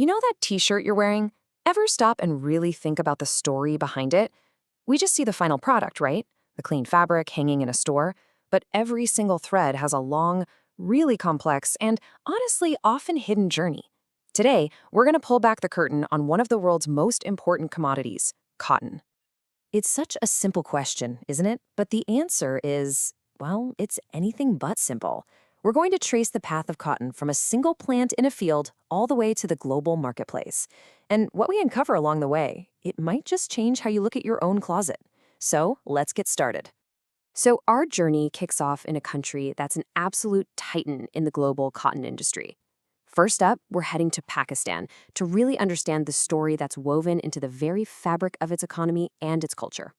You know that t-shirt you're wearing? Ever stop and really think about the story behind it? We just see the final product, right? The clean fabric hanging in a store. But every single thread has a long, really complex, and honestly often hidden journey. Today, we're going to pull back the curtain on one of the world's most important commodities, cotton. It's such a simple question, isn't it? But the answer is, well, it's anything but simple. We're going to trace the path of cotton from a single plant in a field all the way to the global marketplace. And what we uncover along the way, it might just change how you look at your own closet. So let's get started. So our journey kicks off in a country that's an absolute titan in the global cotton industry. First up, we're heading to Pakistan to really understand the story that's woven into the very fabric of its economy and its culture.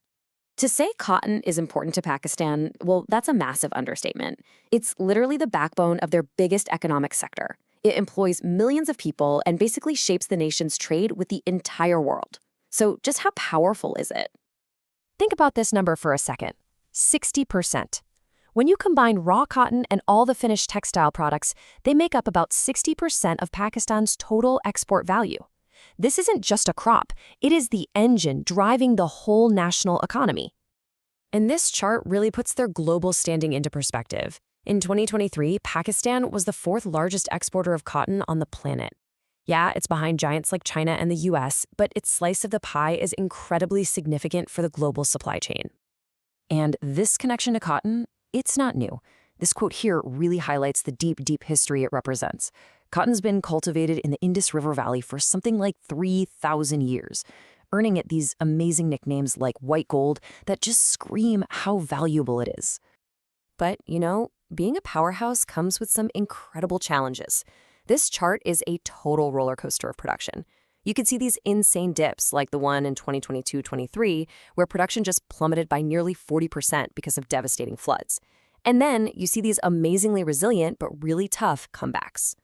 To say cotton is important to Pakistan, well, that's a massive understatement. It's literally the backbone of their biggest economic sector. It employs millions of people and basically shapes the nation's trade with the entire world. So just how powerful is it? Think about this number for a second. 60%. When you combine raw cotton and all the finished textile products, they make up about 60% of Pakistan's total export value. This isn't just a crop, it is the engine driving the whole national economy. And this chart really puts their global standing into perspective. In 2023, Pakistan was the fourth largest exporter of cotton on the planet. Yeah, it's behind giants like China and the US, but its slice of the pie is incredibly significant for the global supply chain. And this connection to cotton, it's not new. This quote here really highlights the deep, deep history it represents. Cotton's been cultivated in the Indus River Valley for something like 3,000 years, earning it these amazing nicknames like white gold that just scream how valuable it is. But, being a powerhouse comes with some incredible challenges. This chart is a total roller coaster of production. You can see these insane dips, like the one in 2022-23, where production just plummeted by nearly 40% because of devastating floods. And then you see these amazingly resilient but really tough comebacks.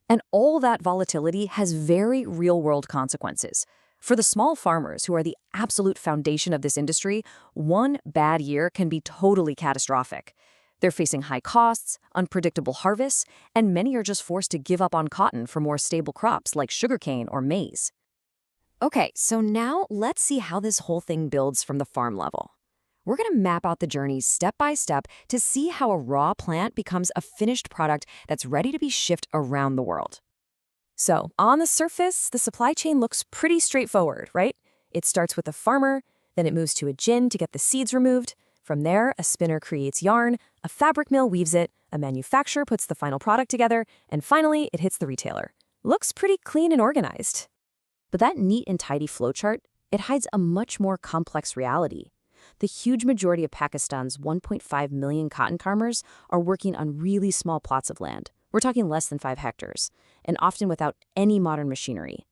And all that volatility has very real-world consequences. For the small farmers who are the absolute foundation of this industry, one bad year can be totally catastrophic. They're facing high costs, unpredictable harvests, and many are just forced to give up on cotton for more stable crops like sugarcane or maize. Okay, so now let's see how this whole thing builds from the farm level. We're going to map out the journey step by step to see how a raw plant becomes a finished product that's ready to be shipped around the world. So, on the surface, the supply chain looks pretty straightforward, right? It starts with a farmer, then it moves to a gin to get the seeds removed. From there, a spinner creates yarn, a fabric mill weaves it, a manufacturer puts the final product together, and finally, it hits the retailer. Looks pretty clean and organized. But that neat and tidy flowchart, it hides a much more complex reality. The huge majority of Pakistan's 1.5 million cotton farmers are working on really small plots of land. We're talking less than 5 hectares, and often without any modern machinery.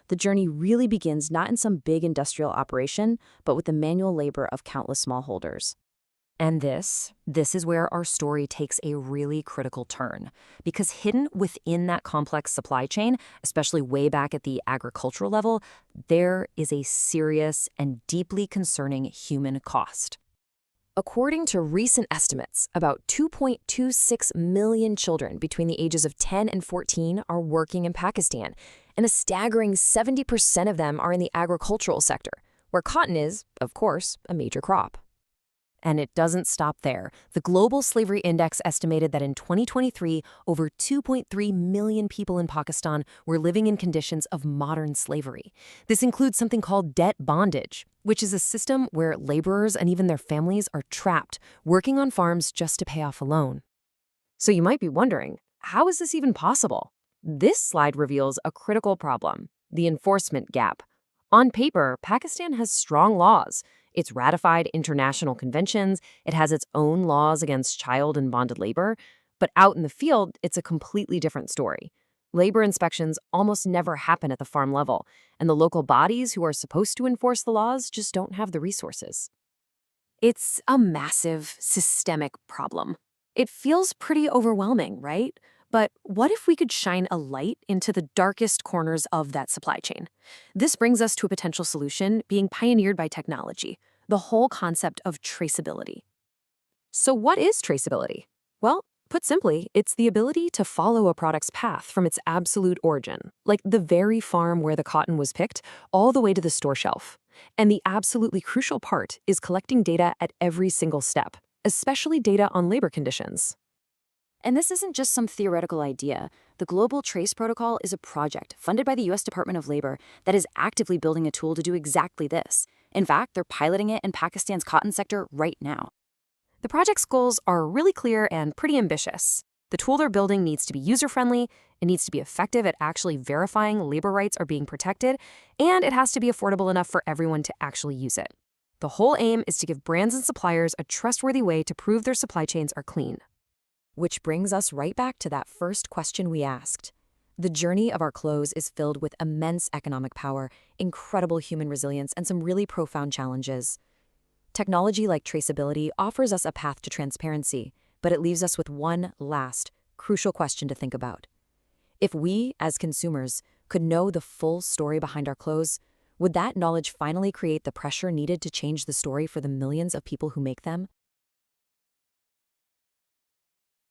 The journey really begins not in some big industrial operation, but with the manual labor of countless smallholders. And this is where our story takes a really critical turn, because hidden within that complex supply chain, especially way back at the agricultural level, there is a serious and deeply concerning human cost. According to recent estimates, about 2.26 million children between the ages of 10 and 14 are working in Pakistan, and a staggering 70% of them are in the agricultural sector, where cotton is, of course, a major crop. And it doesn't stop there. The Global Slavery Index estimated that in 2023, over 2.3 million people in Pakistan were living in conditions of modern slavery. This includes something called debt bondage, which is a system where laborers and even their families are trapped, working on farms just to pay off a loan. So you might be wondering, how is this even possible? This slide reveals a critical problem, the enforcement gap. On paper, Pakistan has strong laws. It's ratified international conventions, it has its own laws against child and bonded labor, but out in the field, it's a completely different story. Labor inspections almost never happen at the farm level, and the local bodies who are supposed to enforce the laws just don't have the resources. It's a massive, systemic problem. It feels pretty overwhelming, right? But what if we could shine a light into the darkest corners of that supply chain? This brings us to a potential solution being pioneered by technology, the whole concept of traceability. So what is traceability? Well, Put simply, it's the ability to follow a product's path from its absolute origin, like the very farm where the cotton was picked, all the way to the store shelf. And the absolutely crucial part is collecting data at every single step, especially data on labor conditions. And this isn't just some theoretical idea. The Global Trace Protocol is a project funded by the U.S. Department of Labor that is actively building a tool to do exactly this. In fact, they're piloting it in Pakistan's cotton sector right now. The project's goals are really clear and pretty ambitious. The tool they're building needs to be user-friendly, it needs to be effective at actually verifying labor rights are being protected, and it has to be affordable enough for everyone to actually use it. The whole aim is to give brands and suppliers a trustworthy way to prove their supply chains are clean. Which brings us right back to that first question we asked. The journey of our clothes is filled with immense economic power, incredible human resilience, and some really profound challenges. Technology like traceability offers us a path to transparency, but it leaves us with one last, crucial question to think about. If we, as consumers, could know the full story behind our clothes, would that knowledge finally create the pressure needed to change the story for the millions of people who make them?